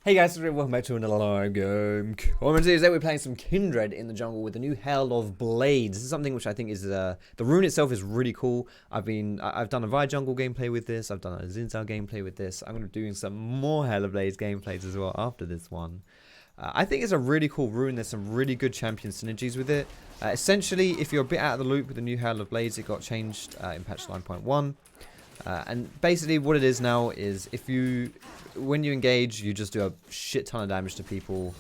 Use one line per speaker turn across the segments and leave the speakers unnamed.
Hey guys, welcome back to another live game. What I'm going to do is that we're playing some Kindred in the jungle with the new Hail of Blades. This is something which I think is, the rune itself is really cool. I've done a Vi jungle gameplay with this, I've done a Zinzao gameplay with this. I'm going to be doing some more Hail of Blades gameplays as well after this one. I think it's a really cool rune, there's some really good champion synergies with it. Essentially, if you're a bit out of the loop with the new Hail of Blades, it got changed in patch 9.1. And basically what it is now is when you engage, you just do a shit ton of damage to people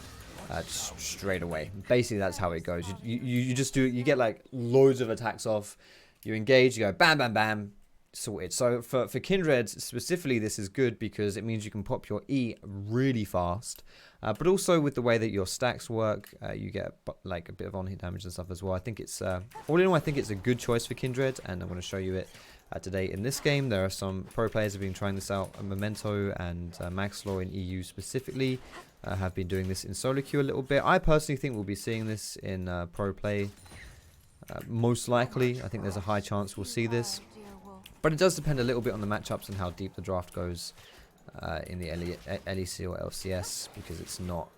straight away. Basically that's how it goes. You get like loads of attacks off, you engage, you go bam bam bam, sorted. So for Kindred specifically, this is good because it means you can pop your E really fast, but also with the way that your stacks work, you get like a bit of on-hit damage and stuff as well. I think it's all in all, I think it's a good choice for Kindred, and I'm going to show you it today in this game. There are some pro players who have been trying this out. Memento and Maxlaw in EU specifically have been doing this in solo queue a little bit. I personally think we'll be seeing this in pro play most likely. I think there's a high chance we'll see this, but it does depend a little bit on the matchups and how deep the draft goes in the LEC or LCS, because it's not,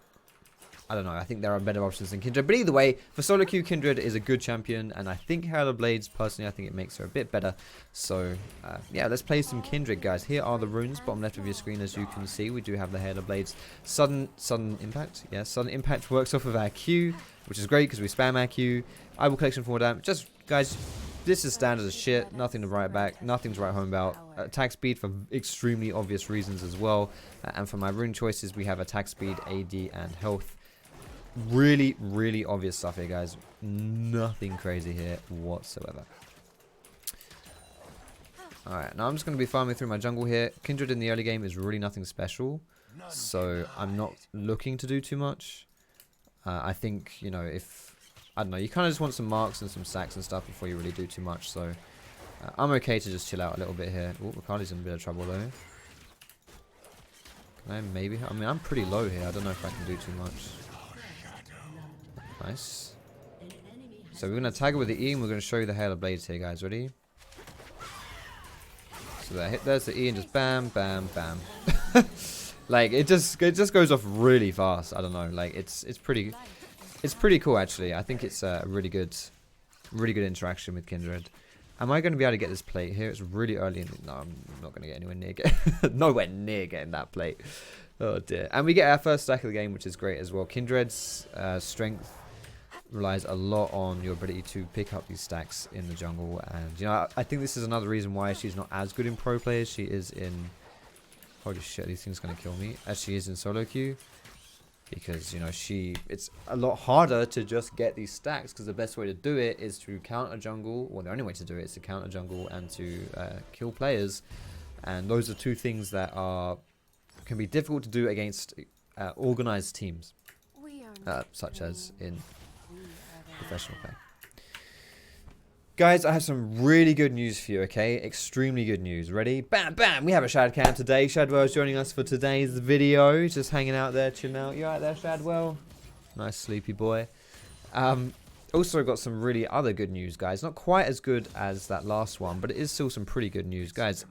I don't know, I think there are better options than Kindred. But either way, for solo queue, Kindred is a good champion, and I think Hail of Blades, personally, I think it makes her a bit better. So, yeah, let's play some Kindred, guys. Here are the runes, bottom left of your screen, as you can see. We do have the Hail of Blades. Sudden Impact. Yeah, Sudden Impact works off of our Q, which is great because we spam our Q. Eyeball Collection for more damage. Just, guys, this is standard as shit. Nothing to write back. Nothing to write home about. Attack speed for extremely obvious reasons as well. And for my rune choices, we have attack speed, AD, and health. Really, really obvious stuff here, guys. Nothing crazy here whatsoever. Alright, now I'm just going to be farming through my jungle here. Kindred in the early game is really nothing special, so I'm not looking to do too much. I think, you know, I don't know, you kind of just want some marks and some stacks and stuff before you really do too much, so I'm okay to just chill out a little bit here. Oh, Riccardi's in a bit of trouble though. Can I maybe? I mean, I'm pretty low here. I don't know if I can do too much. Nice. So we're going to tag it with the E, and we're going to show you the Hail of Blades here, guys. Ready? So there's the E, and just bam, bam, bam. Like it just goes off really fast. I don't know. Like it's pretty cool actually. I think it's a really good interaction with Kindred. Am I going to be able to get this plate here? It's really early. No, I'm not going to get anywhere near nowhere near getting that plate. Oh dear. And we get our first stack of the game, which is great as well. Kindred's strength relies a lot on your ability to pick up these stacks in the jungle, and you know, I think this is another reason why she's not as good in pro play as she is in, holy shit, these things gonna kill me, as she is in solo queue, because you know, it's a lot harder to just get these stacks, because the best way to do it is to counter jungle, or the only way to do it is to counter jungle and to kill players, and those are two things that can be difficult to do against organized teams, such as in professional play. Guys, I have some really good news for you, okay? Extremely good news. Ready? Bam, bam! We have a Shadcam today. Shadwell is joining us for today's video. Just hanging out there, chilling out. You alright there, Shadwell? Nice sleepy boy. Also got some really other good news, guys. Not quite as good as that last one, but it is still some pretty good news. Guys,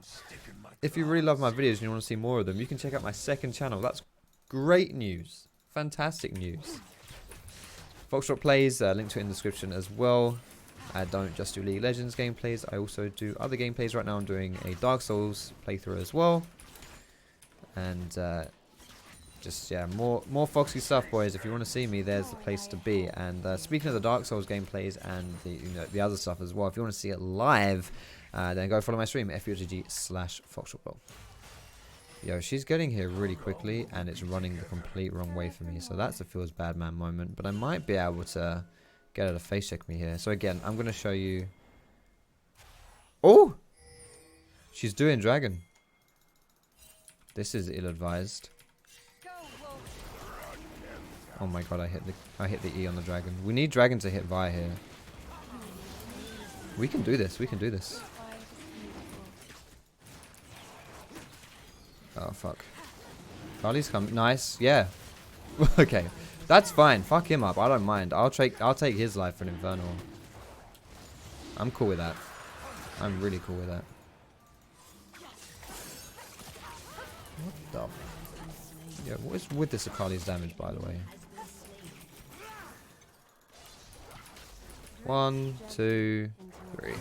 if you really love my videos and you want to see more of them, you can check out my second channel. That's great news. Fantastic news. Foxdrop plays, link to it in the description as well. I don't just do League of Legends gameplays, I also do other gameplays. Right now I'm doing a Dark Souls playthrough as well. And just, yeah, more Foxy stuff, boys. If you want to see me, there's the place to be. And speaking of the Dark Souls gameplays and the other stuff as well, if you want to see it live, then go follow my stream, FUGG/Foxdrop. Yo, she's getting here really quickly, and it's running the complete wrong way for me. So that's a feels bad man moment. But I might be able to get her to face check me here. So again, I'm going to show you. Oh! She's doing dragon. This is ill-advised. Oh my god, I hit the E on the dragon. We need dragon to hit Vi here. We can do this. We can do this. Oh, fuck. Carly's coming. Nice. Yeah. Okay. That's fine. Fuck him up. I don't mind. I'll take his life for an Infernal. I'm cool with that. I'm really cool with that. What the Yeah, what is with this Akali's damage, by the way? 1, 2, 3.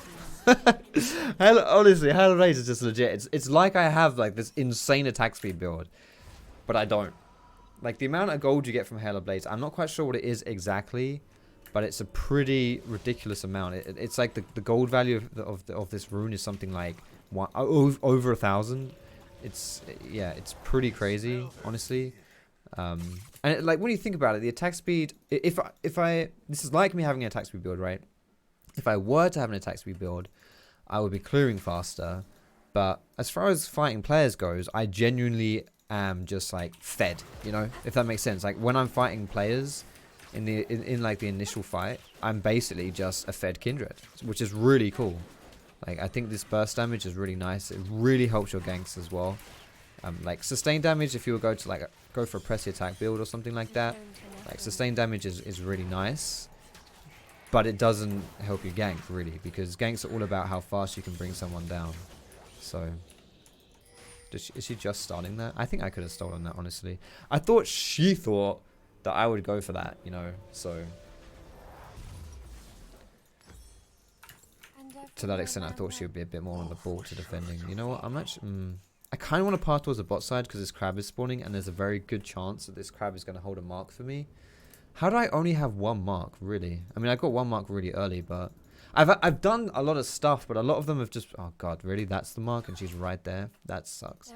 Honestly, Hell Blaze is just legit. It's like I have like this insane attack speed build, but I don't. Like the amount of gold you get from Halo Blades, I'm not quite sure what it is exactly, but it's a pretty ridiculous amount. It's like the gold value of this rune is something like over 1,000. It's pretty crazy, honestly. And like when you think about it, the attack speed. If I this is like me having an attack speed build, right? If I were to have an attack speed build, I would be clearing faster. But as far as fighting players goes, I genuinely am just like fed, you know, if that makes sense. Like when I'm fighting players in like the initial fight, I'm basically just a fed Kindred, which is really cool. Like I think this burst damage is really nice. It really helps your ganks as well. Like sustained damage, if you would go for a pressy attack build or something like that, like sustained damage is really nice, but it doesn't help you gank really, because ganks are all about how fast you can bring someone down. So is she just starting that? I think I could have stolen that, honestly. I thought she thought that I would go for that, you know, so to that extent I thought she would be a bit more on the ball to defending. You know what, I'm actually I kind of want to pass towards the bot side because this crab is spawning and there's a very good chance that this crab is going to hold a mark for me. How do I only have 1 mark, really? I mean, I got 1 mark really early, but I've done a lot of stuff, but a lot of them have just... Oh, God, really? That's the mark and she's right there? That sucks.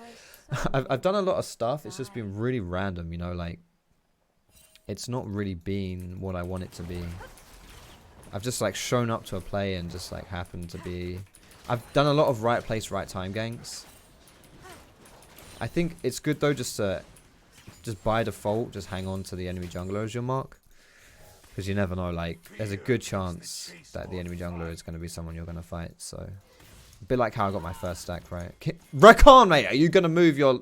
I've done a lot of stuff. It's just been really random, you know, like... It's not really been what I want it to be. I've just, like, shown up to a play and just, like, happened to be... I've done a lot of right place, right time ganks. I think it's good, though, just to... Just by default, just hang on to the enemy jungler as your mark. Because you never know, like, there's a good chance that the enemy jungler is going to be someone you're going to fight, so... A bit like how I got my first stack, right? Rakan, mate! Are you going to move your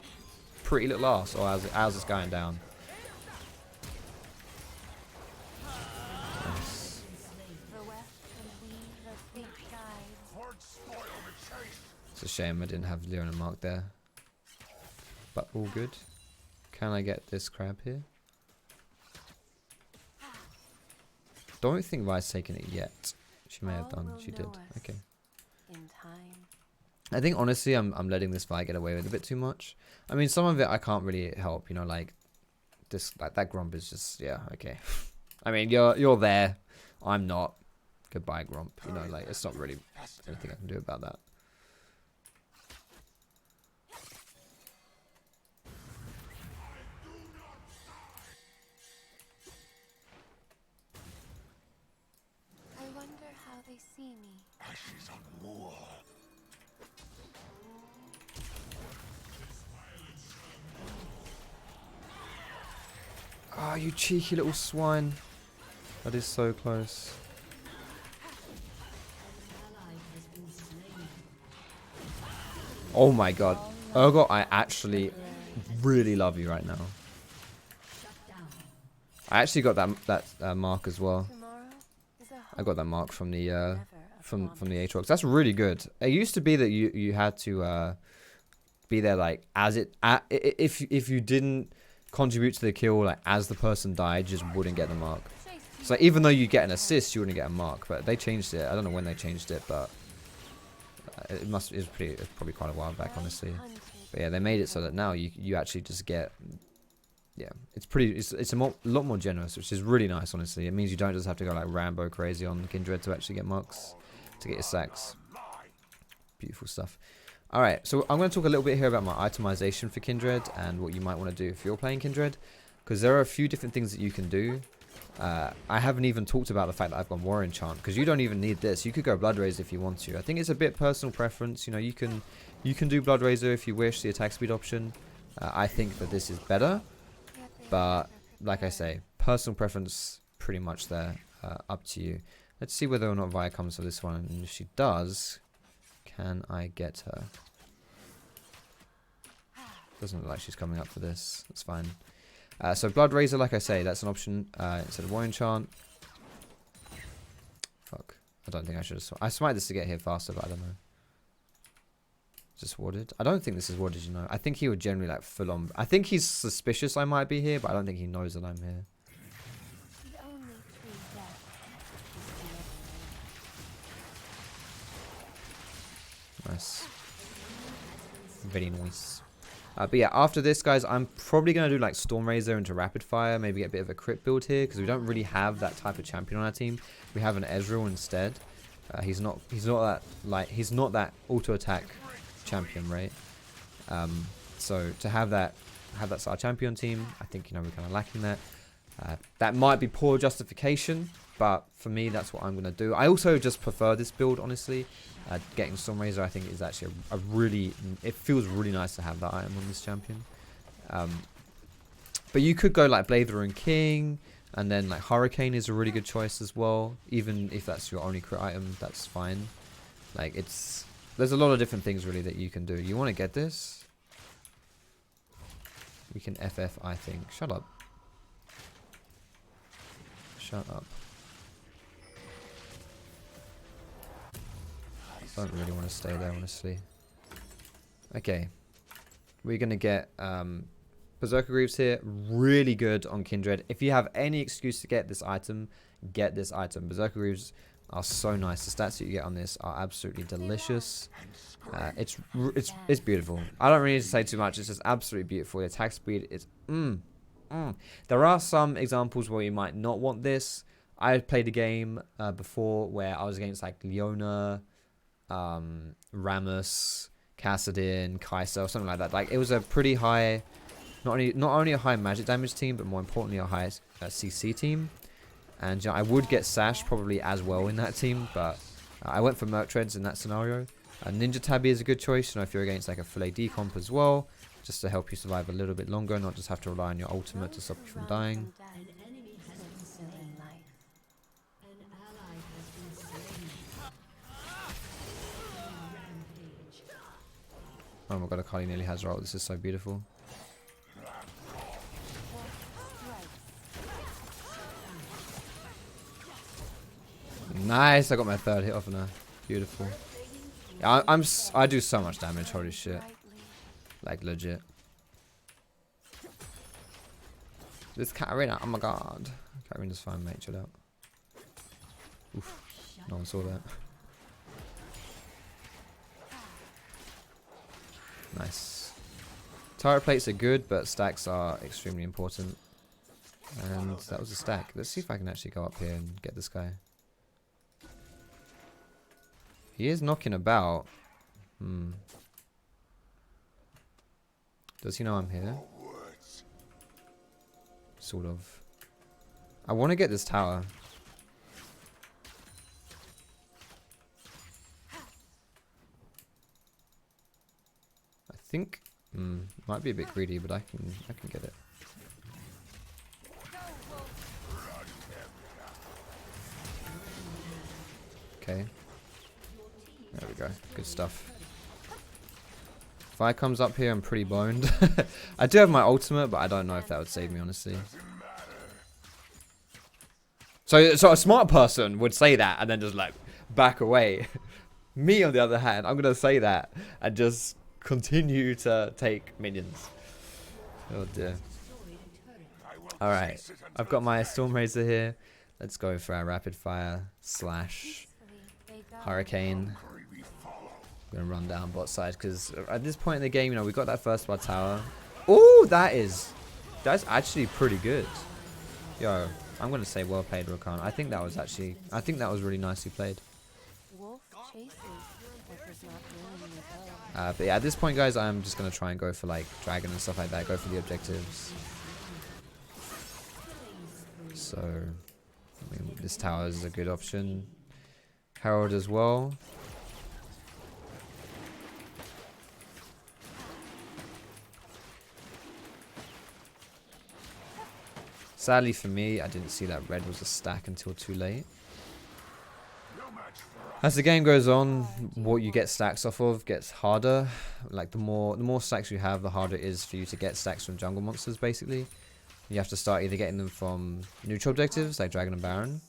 pretty little ass? Or how's this going down? Nice. It's a shame I didn't have Leon and Mark there. But all good. Can I get this crab here? Don't think Vi's taken it yet. She may have done. She did. Okay. I think honestly I'm letting this Vi get away with a bit too much. I mean, some of it I can't really help, you know, like this, like that Grump is just, yeah, okay. I mean, you're there. I'm not. Goodbye, Grump. You know, like it's not really anything I can do about that.
See me.
Ashes on war.
Ah, oh, you cheeky little swine. That is so close. Oh my god. Urgot, I actually really love you right now. I actually got that mark as well. I got that mark from the from the Aatrox. That's really good. It used to be that you had to be there like if you didn't contribute to the kill, like as the person died, you just wouldn't get the mark. So even though you get an assist, you wouldn't get a mark. But they changed it. I don't know when they changed it, but it was probably quite a while back, honestly. But yeah, they made it so that now you actually just get. Yeah, it's a lot more generous, which is really nice, honestly. It means you don't just have to go like Rambo crazy on Kindred to actually get marks, to get your sacks. Beautiful stuff. Alright, so I'm going to talk a little bit here about my itemization for Kindred and what you might want to do if you're playing Kindred, because there are a few different things that you can do. I haven't even talked about the fact that I've gone War Enchant, because you don't even need this. You could go Blood Razor if you want to. I think it's a bit personal preference. You know, you can do Blood Razor if you wish, the attack speed option. I think that this is better. But, like I say, personal preference pretty much there, up to you. Let's see whether or not Vi comes for this one. And if she does, can I get her? Doesn't look like she's coming up for this. That's fine. So Blood Razor, like I say, that's an option instead of War Enchant. Fuck. I don't think I should have... I smite this to get here faster, but I don't know. Just warded. I don't think this is warded, you know. I think he would generally like full on. I think he's suspicious I might be here, but I don't think he knows that I'm here. Nice. Very nice. But yeah, after this, guys, I'm probably going to do like Storm Razor into Rapid Fire. Maybe get a bit of a crit build here, because we don't really have that type of champion on our team. We have an Ezreal instead. He's not that auto attack champion, right? So to have that's our champion team, I think, you know, we're kind of lacking that. That might be poor justification, but for me, that's what I'm going to do. I also just prefer this build, honestly. Getting Storm Razor, I think, is actually a really... It feels really nice to have that item on this champion. But you could go like Blade and King, and then like Hurricane is a really good choice as well. Even if that's your only crit item, that's fine. Like, it's... There's a lot of different things, really, that you can do. You want to get this? We can FF, I think. Shut up. Shut up. I don't really want to stay there, honestly. Okay. We're going to get Berserker Greaves here. Really good on Kindred. If you have any excuse to get this item, get this item. Berserker Greaves are so nice. The stats that you get on this are absolutely delicious. It's beautiful. I don't really need to say too much. It's just absolutely beautiful. The attack speed is... There are some examples where you might not want this. I played a game before where I was against like Leona... Rammus, Kassadin, Kai'Sa, or something like that. Like, it was a pretty high, not only a high magic damage team, but more importantly a high CC team. And you know, I would get Sash probably as well in that team, but I went for Merc Treads in that scenario. Ninja Tabby is a good choice, you know, if you're against like a full AD comp as well, just to help you survive a little bit longer, not just have to rely on your ultimate to stop you from dying. Oh my god, Akali nearly has roll. This is so beautiful. Nice, I got my third hit off on her. Beautiful. Yeah, I do so much damage, holy shit. Like, legit. This Katarina, oh my god. Katarina's fine, mate, chill out. Oof, no one saw that. Nice. Turret plates are good, but stacks are extremely important. And that was a stack. Let's see if I can actually go up here and get this guy. He is knocking about. Does he know I'm here? Sort of. I want to get this tower. I think might be a bit greedy, but I can get it. Okay. There we go. Good stuff. If I comes up here, I'm pretty boned. I do have my ultimate, but I don't know if that would save me, honestly. So a smart person would say that and then just like back away. Me, on the other hand, I'm gonna say that and just continue to take minions. Oh dear. All right, I've got my Storm Razor here. Let's go for our rapid fire / Hurricane. I'm gonna run down bot side because at this point in the game, you know, we got that first blood tower. Oh, that's actually pretty good. Yo, I'm gonna say well played, Rakan. I think that was really nicely played. But yeah, at this point, guys, I'm just gonna try and go for like dragon and stuff like that. Go for the objectives. So, I mean, this tower is a good option. Herald as well. Sadly for me, I didn't see that red was a stack until too late. As the game goes on, what you get stacks off of gets harder. Like the more stacks you have, the harder it is for you to get stacks from jungle monsters, basically. You have to start either getting them from neutral objectives, like Dragon and Baron,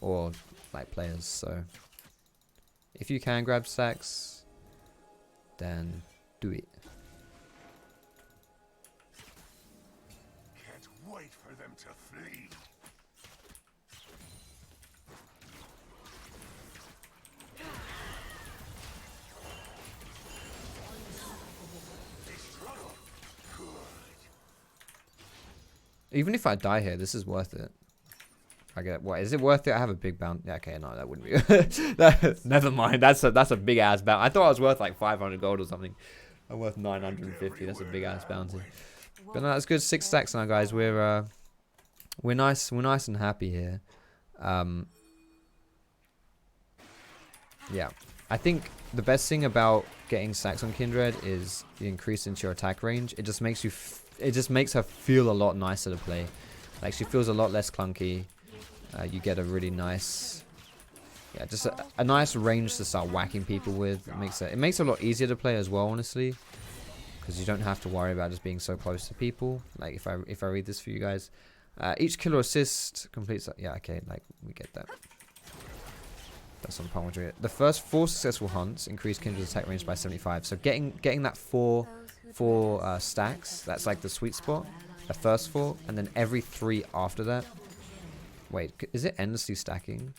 or like players. So if you can grab stacks, then do it.
Can't wait for them to flee.
Even if I die here, this is worth it. I get what is it worth it? I have a big bounty. Yeah, okay, no, that wouldn't be. Never mind. That's a big ass bounty. I thought I was worth like 500 gold or something. I'm worth 950. That's a big ass bounty. But no, that's good. 6 stacks now, guys. We're nice. We're nice and happy here. Yeah, I think the best thing about getting stacks on Kindred is the increase into your attack range. It just makes you. It just makes her feel a lot nicer to play. Like she feels a lot less clunky. You get a really nice, yeah, just a nice range to start whacking people with. It makes it a lot easier to play as well, honestly, because you don't have to worry about just being so close to people. Like if I read this for you guys, each kill or assist completes. Yeah, okay, like we get that. That's on par. The first 4 successful hunts increase Kindred's attack range by 75. So getting that four stacks, that's like the sweet spot. The first 4, and then every 3 after that. Wait, is it endlessly stacking?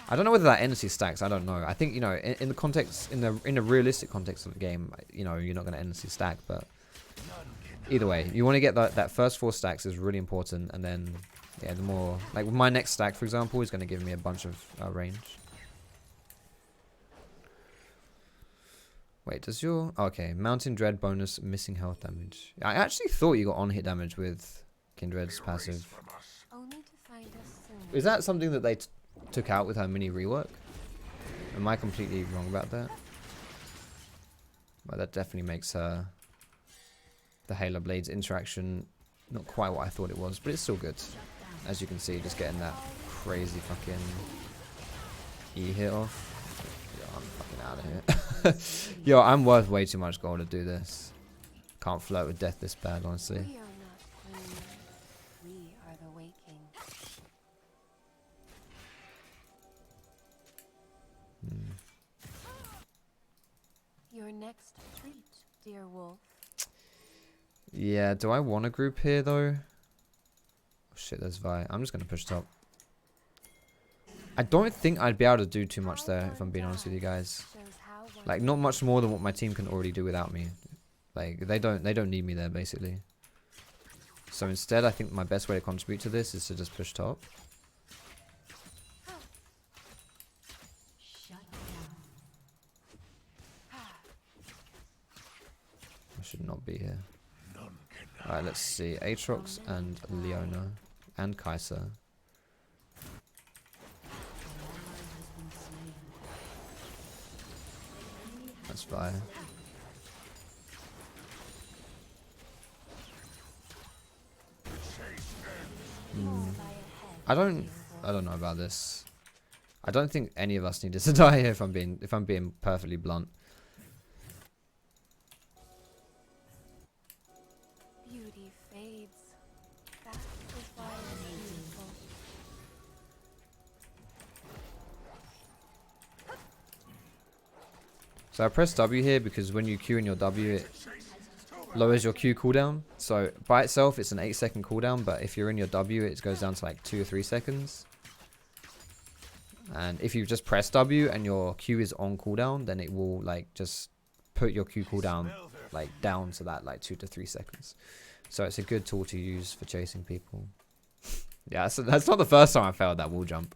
I don't know whether that endlessly stacks. I don't know. I think, you know, in the context, in the realistic context of the game, you know, you're not going to endlessly stack. But either way, you want to get that first 4 stacks is really important, and then yeah, the more like my next stack, for example, is going to give me a bunch of range. Wait, does your... Okay, Mountain Dread bonus, missing health damage. I actually thought you got on-hit damage with Kindred's passive. Is that something that they took out with her mini rework? Am I completely wrong about that? Well, that definitely makes her... the Halo Blades interaction not quite what I thought it was, but it's still good. As you can see, just getting that crazy fucking E hit off. Yo, I'm fucking out of here. Yo, I'm worth way too much gold to do this. Can't flirt with death this bad, honestly.
We are the waking. Your next treat, dear wolf.
Yeah, do I want a group here though? Oh shit, there's Vi. I'm just gonna push top. I don't think I'd be able to do too much there, if I'm being honest with you guys. Like, not much more than what my team can already do without me. Like, they don't need me there, basically. So instead, I think my best way to contribute to this is to just push top. I should not be here. Alright, let's see. Aatrox and Leona. And Kai'Sa. That's fire. I don't know about this. I don't think any of us needed to die here, if I'm being perfectly blunt.
Beauty fades. That is why it's beautiful.
So I press W here because when you Q in your W, it lowers your Q cooldown. So by itself, it's an 8-second cooldown, but if you're in your W, it goes down to like 2 or 3 seconds. And if you just press W and your Q is on cooldown, then it will like just put your Q cooldown like down to that like 2 to 3 seconds. So it's a good tool to use for chasing people. Yeah, so that's not the first time I failed that wall jump.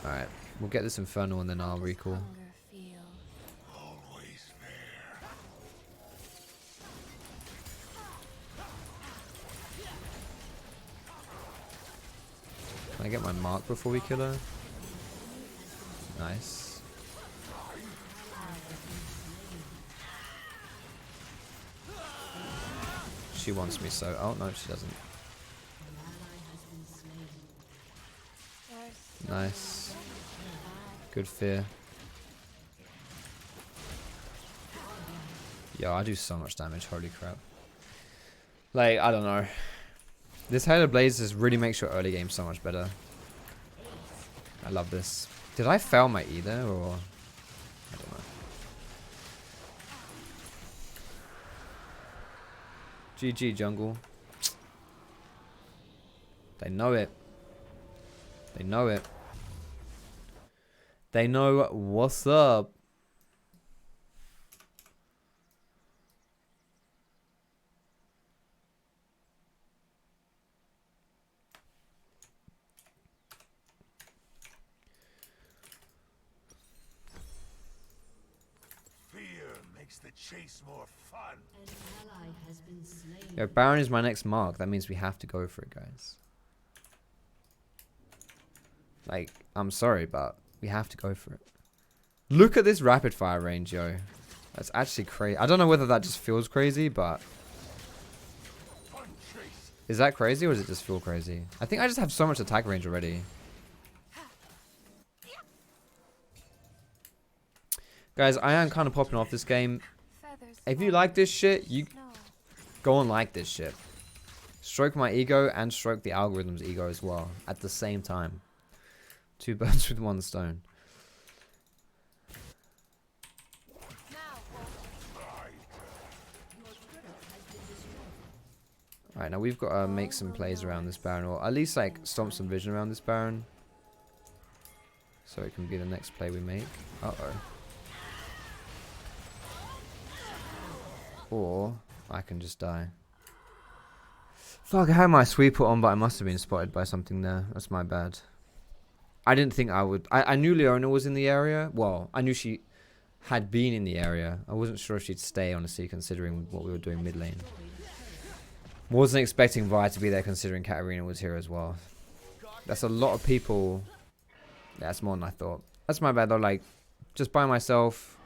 Alright, we'll get this Infernal and then I'll recall. Can I get my mark before we kill her? Nice. She wants me so... Oh, no, she doesn't. Nice. Good fear. Yo, I do so much damage, holy crap. Like, I don't know. This Halo Blaze just really makes your early game so much better. I love this. Did I fail my E there, or I don't know. GG jungle. They know it. They know it. They know what's up.
Fear makes the chase more fun.
Yo, Baron is my next mark. That means we have to go for it, guys. Like, I'm sorry, but we have to go for it. Look at this rapid fire range, yo. That's actually crazy. I don't know whether that just feels crazy, but... Is that crazy, or does it just feel crazy? I think I just have so much attack range already. Guys, I am kind of popping off this game. If you like this shit, you go and like this shit. Stroke my ego and stroke the algorithm's ego as well at the same time. 2 birds with 1 stone. Alright, now we've got to make some plays around this Baron, or at least like stomp some vision around this Baron. So it can be the next play we make. Uh-oh. Or I can just die. Fuck, I had my sweeper on, but I must have been spotted by something there. That's my bad. I didn't think I would. I knew Leona was in the area. Well, I knew she had been in the area. I wasn't sure if she'd stay, honestly, considering what we were doing mid lane. Wasn't expecting Vi to be there, considering Katarina was here as well. That's a lot of people. Yeah, that's more than I thought. That's my bad, though. Like, just by myself.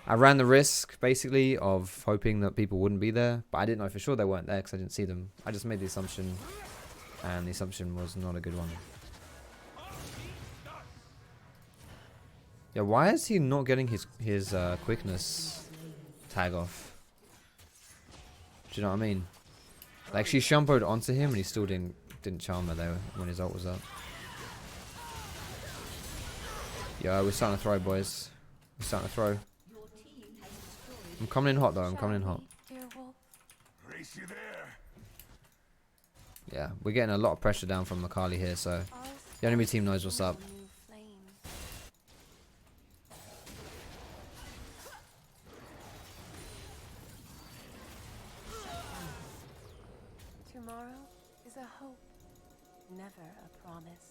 I ran the risk, basically, of hoping that people wouldn't be there. But I didn't know for sure they weren't there because I didn't see them. I just made the assumption. And the assumption was not a good one. Yeah, why is he not getting his quickness tag off? Do you know what I mean? Like, she shumpoed onto him and he still didn't charm her there when his ult was up. Yo, we're starting to throw, boys. We're starting to throw. I'm coming in hot, though. I'm coming in hot.
Race you there.
Yeah, we're getting a lot of pressure down from Makali here, so the enemy team knows what's up.
Tomorrow is a hope, never a promise.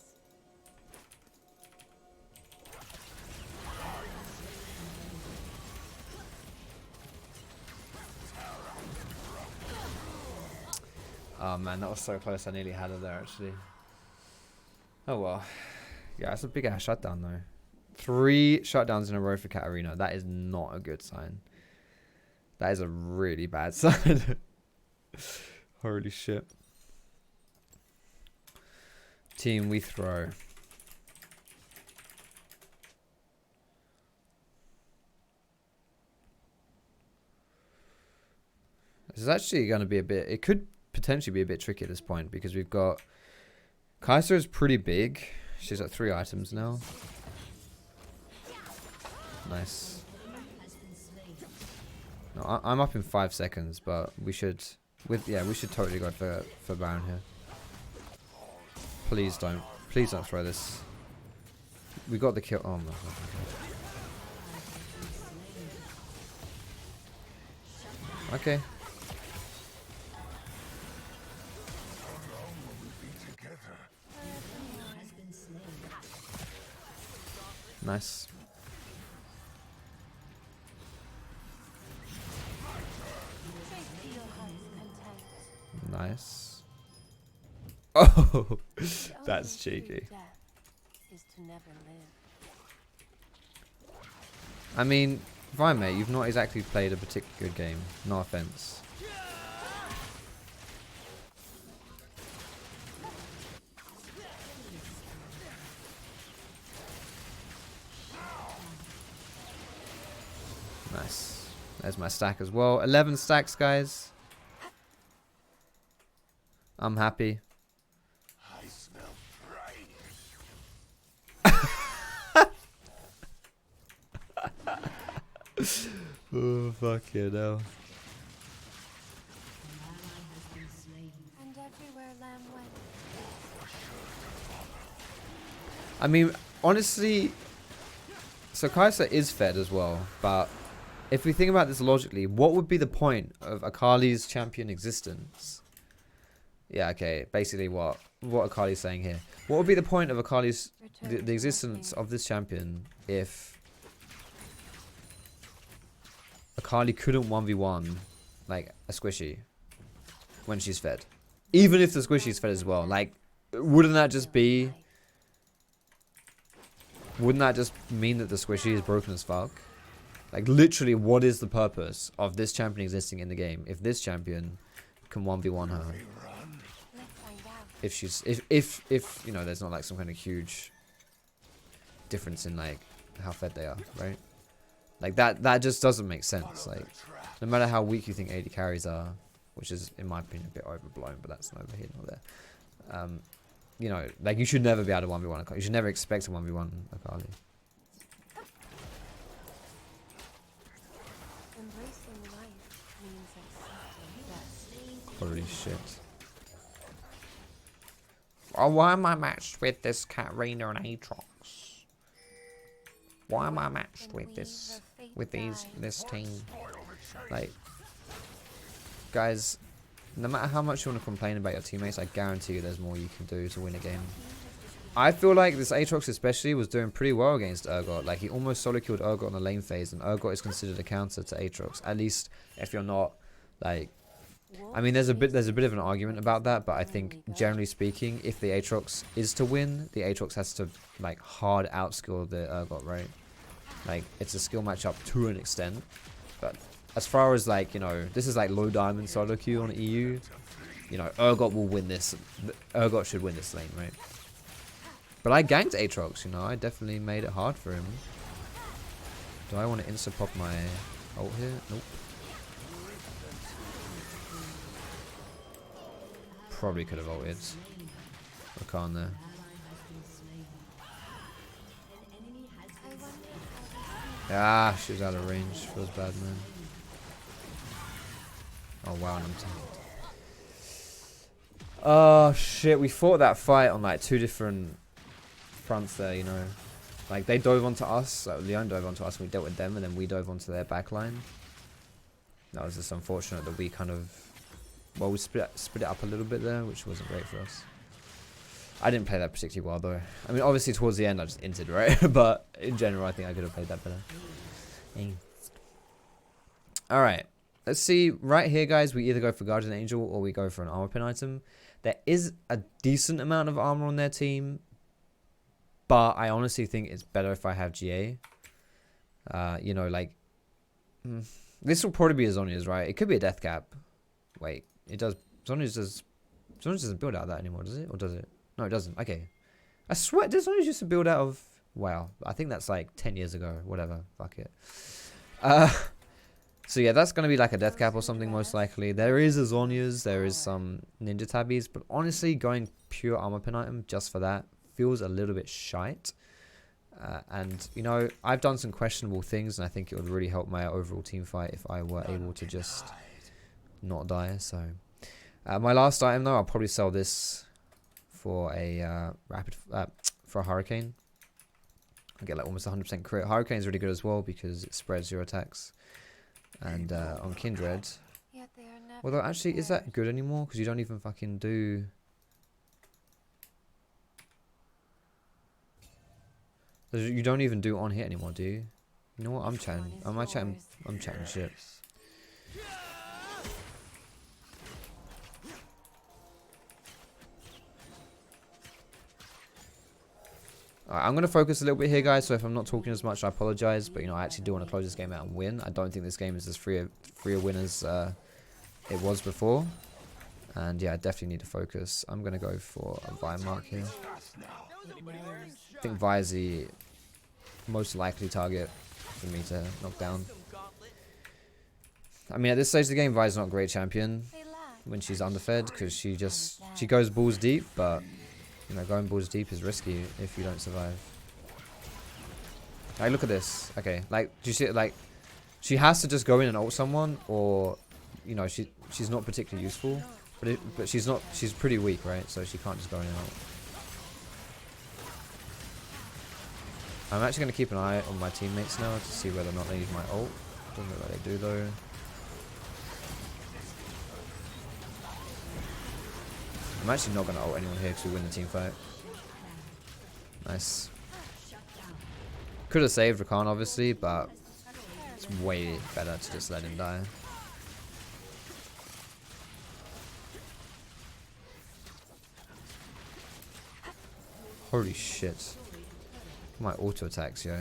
Oh man, that was so close. I nearly had her there, actually. Oh well. Yeah, it's a big ass shutdown, though. 3 shutdowns in a row for Katarina. That is not a good sign. That is a really bad sign. Holy shit. Team, we throw. This is actually going to be a bit... It could potentially be a bit tricky at this point because we've got... Kai'Sa is pretty big. She's at 3 items now. Nice. No, I'm up in 5 seconds, but we should... we should totally go for Baron here. Please don't. Please don't throw this. We got the kill. Oh my god. Okay. Nice. Nice. Oh, that's cheeky. I mean, fine, mate. You've not exactly played a particularly good game. No offense. Nice. There's my stack as well. 11 stacks, guys. I'm happy.
I smell
Oh, fuck it now.
And everywhere Lamb went.
I mean, honestly, so Kai'Sa is fed as well, but if we think about this logically, what would be the point of Akali's champion existence? Yeah, okay, basically what Akali's saying here. What would be the point of Akali's, the existence of this champion if Akali couldn't 1v1 like a squishy when she's fed? Even if the squishy's fed as well, like, wouldn't that just be... Wouldn't that just mean that the squishy is broken as fuck? Like, literally, what is the purpose of this champion existing in the game if this champion can 1v1 her? If she's, if you know, there's not like some kind of huge difference in like how fed they are, right? Like that just doesn't make sense. Like, no matter how weak you think AD carries are, which is in my opinion a bit overblown, but that's neither here nor there. You know, like, you should never be able to 1v1 Akali. You should never expect to 1v1 Akali.
Embracing life means accepting death.
Holy shit. Oh, why am I matched with this Katarina and Aatrox? Why am I matched with this, this team? Like, guys, no matter how much you want to complain about your teammates, I guarantee you there's more you can do to win a game. I feel like this Aatrox especially was doing pretty well against Urgot. Like, he almost solo killed Urgot on the lane phase, and Urgot is considered a counter to Aatrox. At least if you're not, like... I mean, there's a bit of an argument about that, but I think, generally speaking, if the Aatrox is to win, the Aatrox has to, like, hard outskill the Urgot, right? Like, it's a skill matchup to an extent, but as far as, like, you know, this is like low diamond solo queue on EU, you know, Urgot will win this. Urgot should win this lane, right? But I ganked Aatrox, you know, I definitely made it hard for him. Do I want to insta-pop my ult here? Nope. Probably could have ulted. Rakan there. Ah, she was out of range. Feels bad, man. Oh wow, and I'm tanked. Oh shit, we fought that fight on like 2 different fronts there, you know. Like, they dove onto us, like, Leon dove onto us, and we dealt with them, and then we dove onto their backline. That was just unfortunate that we kind of... Well, we split it up a little bit there, which wasn't great for us. I didn't play that particularly well, though. I mean, obviously, towards the end, I just inted, right? But in general, I think I could have played that better. Alright. Let's see. Right here, guys, we either go for Guardian Angel or we go for an armor pin item. There is a decent amount of armor on their team, but I honestly think it's better if I have GA. You know, like... this will probably be a Zhonya's, right? It could be a death cap. Wait. It does. Zhonya's doesn't build out of that anymore, does it? Or does it? No, it doesn't. Okay. I swear, this Zhonya's used to build out of... Wow. I think that's like 10 years ago. Whatever. Fuck it. So yeah, that's going to be like a death cap or something most likely. There is a Zhonya's. There is some ninja tabbies. But honestly, going pure armor pin item just for that feels a little bit shite. And, you know, I've done some questionable things, and I think it would really help my overall team fight if I were able to just... not die. So my last item though, I'll probably sell this for a for a hurricane. I get like almost 100% crit. Hurricane is really good as well because it spreads your attacks. And on Kindred, although actually, is that good anymore? Because you don't even fucking do... You don't even do on hit anymore, do you? You know what? I'm chatting shit. Alright, I'm going to focus a little bit here, guys, so if I'm not talking as much, I apologize, but, you know, I actually do want to close this game out and win. I don't think this game is as free a win as it was before. And, yeah, I definitely need to focus. I'm going to go for a Vi mark here. I think Vi is the most likely target for me to knock down. I mean, at this stage of the game, Vi is not a great champion when she's underfed, because she goes balls deep, but... You know, going balls deep is risky if you don't survive. Like, look at this. Okay, like, do you see it? Like, She has to just go in and ult someone, or, you know, she's not particularly useful. But she's pretty weak, right? So she can't just go in and ult. I'm actually going to keep an eye on my teammates now to see whether or not they use my ult. Doesn't look like they do though. I'm actually not going to ult anyone here because we win the team fight. Nice. Could have saved Rakan obviously, but it's way better to just let him die. Holy shit. My auto attacks, yo.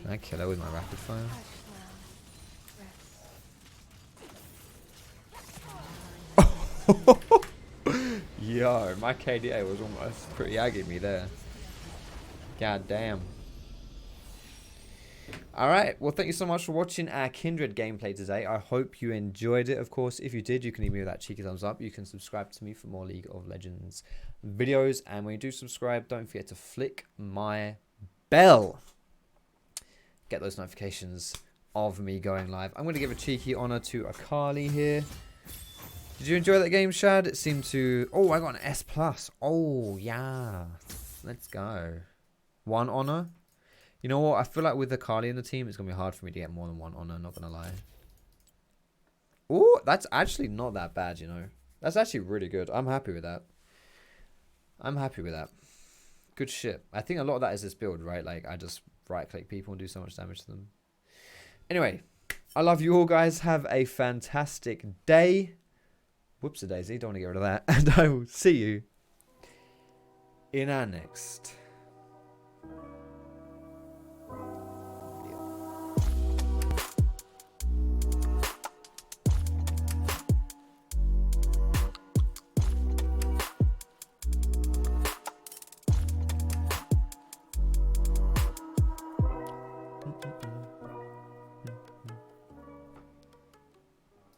Can I kill her with my rapid fire? Yo, my KDA was almost pretty aggy me there. God damn. Alright, well thank you so much for watching our Kindred gameplay today. I hope you enjoyed it. Of course, if you did, you can leave me with that cheeky thumbs up. You can subscribe to me for more League of Legends videos. And when you do subscribe, don't forget to flick my bell. Get those notifications of me going live. I'm going to give a cheeky honor to Akali here. Did you enjoy that game, Shad? It seemed to... Oh, I got an S+. Oh, yeah. Let's go. 1 honor. You know what? I feel like with Akali in the team, it's going to be hard for me to get more than 1 honor, not going to lie. Oh, that's actually not that bad, you know. That's actually really good. I'm happy with that. I'm happy with that. Good shit. I think a lot of that is this build, right? Like, I just right-click people and do so much damage to them. Anyway, I love you all, guys. Have a fantastic day. Whoops-a-daisy. Don't want to get rid of that. And I will see you in our next